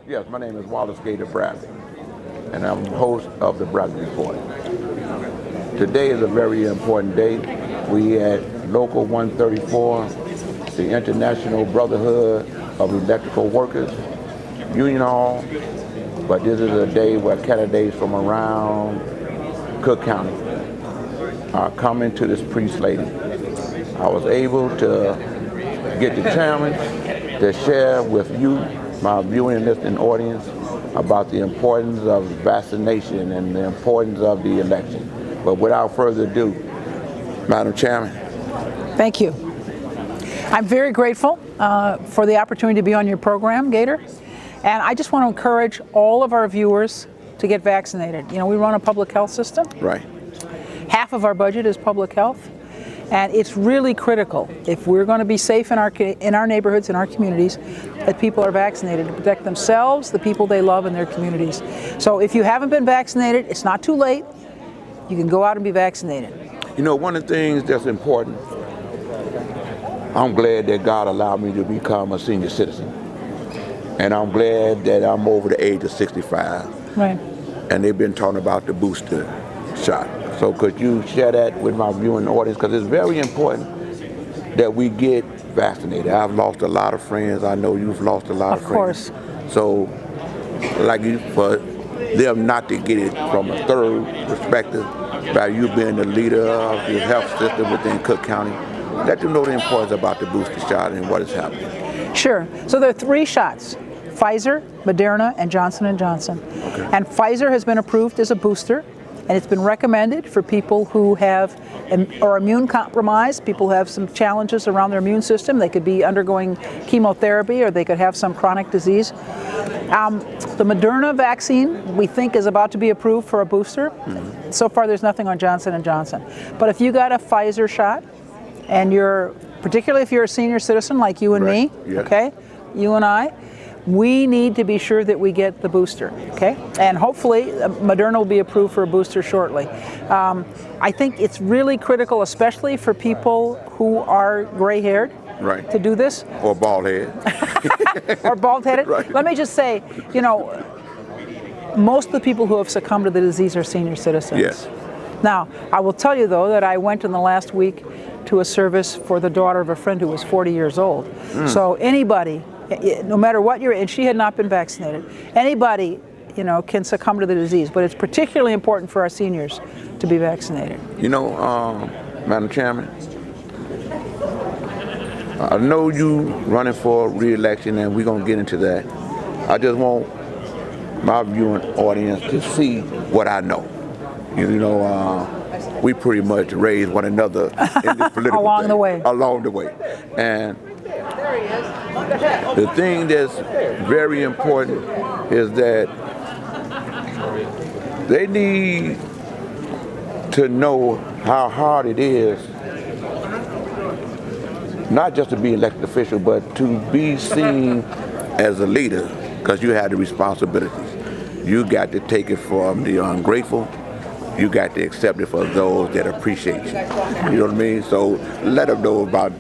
Yes, my name is Wallace Gator Bradley, and I'm host of the Bradley Report. Today is a very important day. We at Local 134, the International Brotherhood of Electrical Workers, Union Hall, but this is a day where candidates from around Cook County are coming to this pre-slating. I was able to get the challenge to share with you, my viewing and listening audience, about the importance of vaccination and the importance of the election. But without further ado, Madam Chairman. Thank you. I'm very grateful for the opportunity to be on your program, Gator. And I just want to encourage all of our viewers to get vaccinated. You know, we run a public health system. Right. Half of our budget is public health. And it's really critical, if we're going to be safe in our neighborhoods, in our communities, that people are vaccinated to protect themselves, the people they love, and their communities. So if you haven't been vaccinated, it's not too late. You can go out and be vaccinated. You know, one of the things that's important, I'm glad that God allowed me to become a senior citizen. And I'm glad that I'm over the age of 65. Right. And they've been talking about the booster shot. So could you share that with my viewing audience? Because it's very important that we get vaccinated. I've lost a lot of friends. I know you've lost a lot of friends. Of course. So, like you, for them not to get it from a third perspective, by you being the leader of the health system within Cook County, let them know the importance about the booster shot and what is happening. Sure. So there are 3 shots: Pfizer, Moderna, and Johnson & Johnson. Okay. And Pfizer has been approved as a booster, and it's been recommended for people who are immune compromised, people who have some challenges around their immune system. They could be undergoing chemotherapy, or they could have some chronic disease. The Moderna vaccine, we think, is about to be approved for a booster. Mm-hmm. So far, there's nothing on Johnson & Johnson. But if you got a Pfizer shot, and particularly if you're a senior citizen like you and right. me, Yes. okay, you and I, we need to be sure that we get the booster, okay? And hopefully Moderna will be approved for a booster shortly. I think it's really critical, especially for people who are gray-haired, right, to do this. Or bald-headed. Or bald-headed. Right. Let me just say, you know, most of the people who have succumbed to the disease are senior citizens. Yes. Now, I will tell you, though, that I went in the last week to a service for the daughter of a friend who was 40 years old. So anybody, no matter what you're, and she had not been vaccinated, anybody, you know, can succumb to the disease. But it's particularly important for our seniors to be vaccinated. You know, Madam Chairman, I know you running for re-election, and we're gonna get into that. I just want my viewing audience to see what I know. You know, we pretty much raise one another in this political Along thing, the way. Along the way. And the thing that's very important is that they need to know how hard it is, not just to be elected official, but to be seen as a leader, because you have the responsibilities. You got to take it from the ungrateful. You got to accept it for those that appreciate you. You know what I mean? So let them know about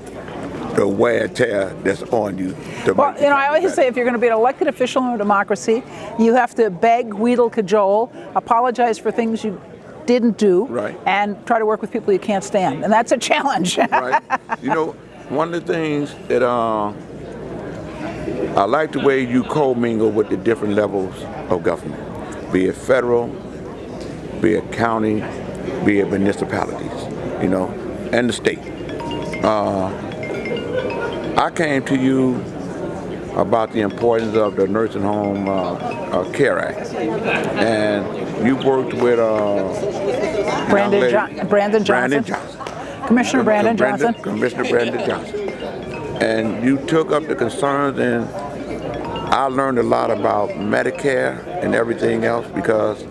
the wear and tear that's on you. Well, you know, I always say if you're going to be an elected official in a democracy, you have to beg, wheedle, cajole, apologize for things you didn't do, right, and try to work with people you can't stand. And that's a challenge. Right. You know, one of the things that I like the way you co-mingle with the different levels of government, be it federal, be it county, be it municipalities, you know, and the state. I came to you about the importance of the Nursing Home Care Act, and you worked with Brandon Johnson. Commissioner Brandon Johnson. Commissioner Brandon Johnson. And you took up the concerns, and I learned a lot about Medicare and everything else, because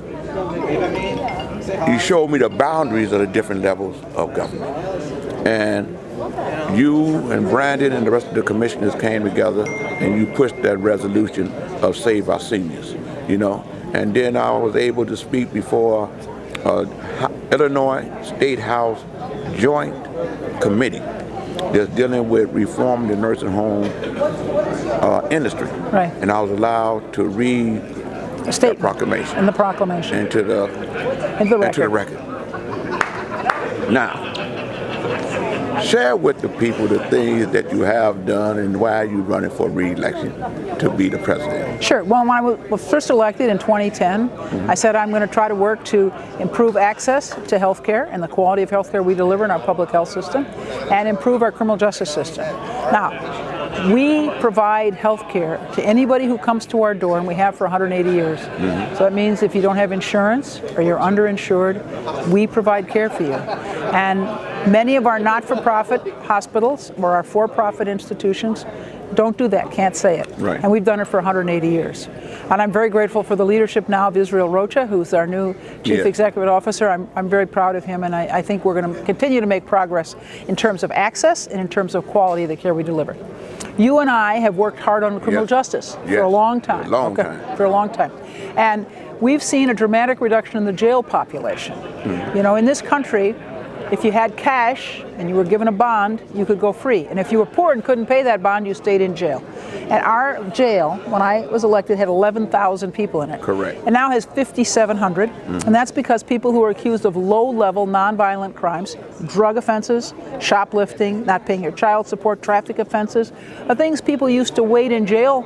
you showed me the boundaries of the different levels of government. And you and Brandon and the rest of the commissioners came together, and you pushed that resolution of Save Our Seniors, you know. And then I was able to speak before Illinois State House Joint Committee that's dealing with reforming the nursing home industry. Right. And I was allowed to read A statement. that proclamation And the proclamation. into the record. Now, share with the people the things that you have done and why you're running for re-election to be the president. Sure. Well, when I was first elected in 2010, I said I'm going to try to work to improve access to health care and the quality of health care we deliver in our public health system, and improve our criminal justice system. Now, we provide health care to anybody who comes to our door, and we have for 180 years. So that means if you don't have insurance or you're underinsured, we provide care for you. And many of our not-for-profit hospitals or our for-profit institutions don't do that, can't say it. Right. And we've done it for 180 years. And I'm very grateful for the leadership now of Israel Rocha, who's our new Chief Executive Officer. I'm very proud of him, and I think we're going to continue to make progress in terms of access and in terms of quality of the care we deliver. You and I have worked hard on criminal justice for a long time. For a long time. And we've seen a dramatic reduction in the jail population. You know, in this country, if you had cash and you were given a bond, you could go free. And if you were poor and couldn't pay that bond, you stayed in jail. And our jail, when I was elected, had 11,000 people in it. Correct. And now has 5,700. And that's because people who are accused of low-level, nonviolent crimes, drug offenses, shoplifting, not paying your child support, traffic offenses, are things people used to wait in jail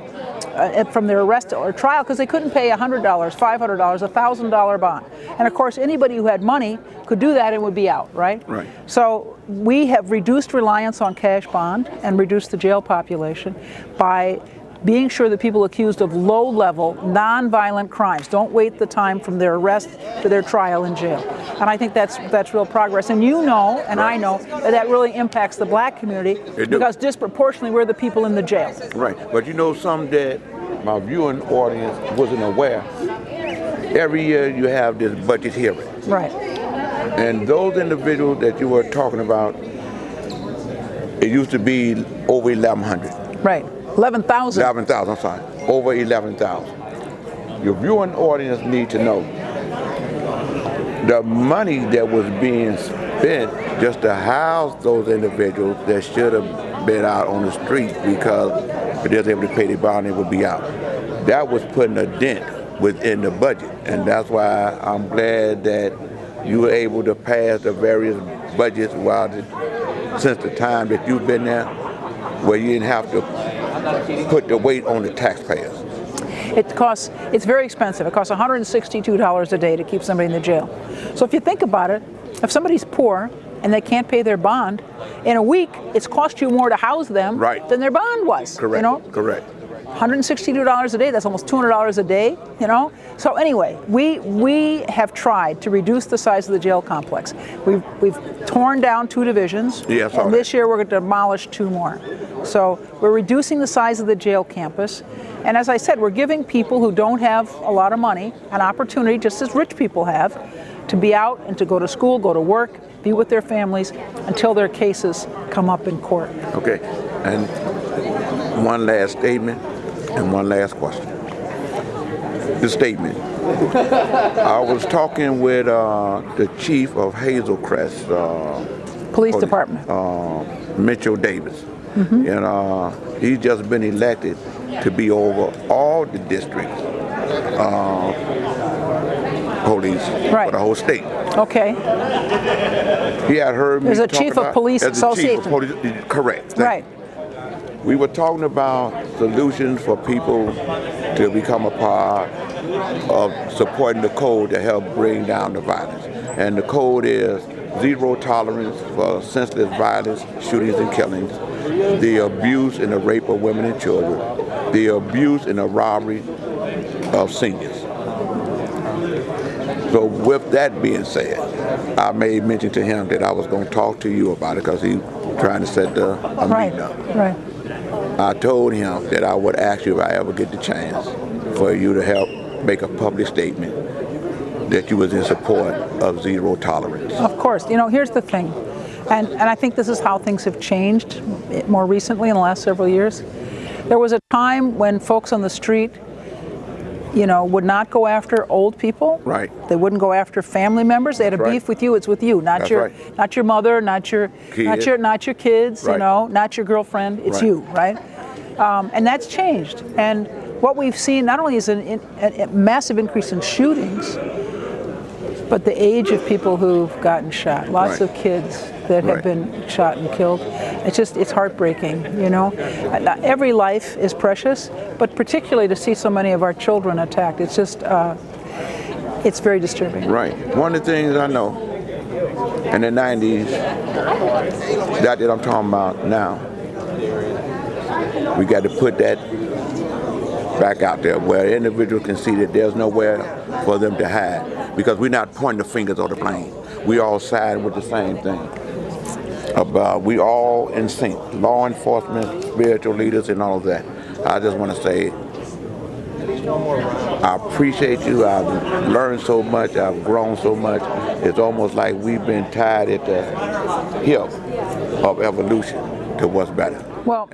from their arrest or trial because they couldn't pay $100, $500, $1,000 bond. And of course, anybody who had money could do that and would be out, right? Right. So we have reduced reliance on cash bond and reduced the jail population by being sure that people accused of low-level, non-violent crimes don't wait the time from their arrest to their trial in jail. And I think that's real progress. And you know, and I know, that really impacts the black community because disproportionately we're the people in the jail. Right. But you know something that my viewing audience wasn't aware? Every year you have this budget hearing. Right. And those individuals that you were talking about, it used to be over 1,100. Right. 11,000. 11,000, I'm sorry. Over 11,000. Your viewing audience need to know the money that was being spent just to house those individuals that should have been out on the street because if they're able to pay their bond, they would be out. That was putting a dent within the budget. And that's why I'm glad that you were able to pass the various budgets since the time that you've been there, where you didn't have to put the weight on the taxpayers. It's very expensive. It costs $162 a day to keep somebody in the jail. So if you think about it, if somebody's poor and they can't pay their bond, in a week it's cost you more to house them than their bond was. Correct. You know? Correct. $162 a day, that's almost $200 a day, you know? So anyway, we have tried to reduce the size of the jail complex. We've torn down 2 divisions, and this year we're going to demolish 2 more. So we're reducing the size of the jail campus, and as I said, we're giving people who don't have a lot of money an opportunity, just as rich people have, to be out and to go to school, go to work, be with their families until their cases come up in court. Okay, and one last statement and one last question. The statement. I was talking with the chief of Hazel Crest Police Department, Mitchell Davis, and he's just been elected to be over all the districts police for the whole state. Okay. He had heard me As a chief of police association. Correct. Right. We were talking about solutions for people to become a part of supporting the code to help bring down the violence. And the code is zero tolerance for senseless violence, shootings and killings, the abuse and the rape of women and children, the abuse and the robbery of seniors. So with that being said, I made mention to him that I was going to talk to you about it because he's trying to set a meeting up. Right. I told him that I would ask you if I ever get the chance for you to help make a public statement that you was in support of zero tolerance. Of course. You know, here's the thing, and I think this is how things have changed more recently in the last several years. There was a time when folks on the street would not go after old people. Right. They wouldn't go after family members. They had a That's right. beef with you. It's with you, not That's your, right. not your mother, not your kids. Right. Not your girlfriend. It's Right. you, right? And that's changed. And what we've seen not only is a massive increase in shootings, but the age of people who've gotten shot. Lots Right. of kids that have Right. been shot and killed. It's heartbreaking, Every life is precious, but particularly to see so many of our children attacked. It's just, it's very disturbing. Right. One of the things I know in the 90s, that I'm talking about now, we got to put that back out there where individuals can see that there's nowhere for them to hide, because we're not pointing the fingers or the blame. We all side with the same thing. We all in sync, law enforcement, spiritual leaders, and all of that. I just want to say, I appreciate you. I've learned so much. I've grown so much. It's almost like we've been tied at the hip of evolution to what's better. Well.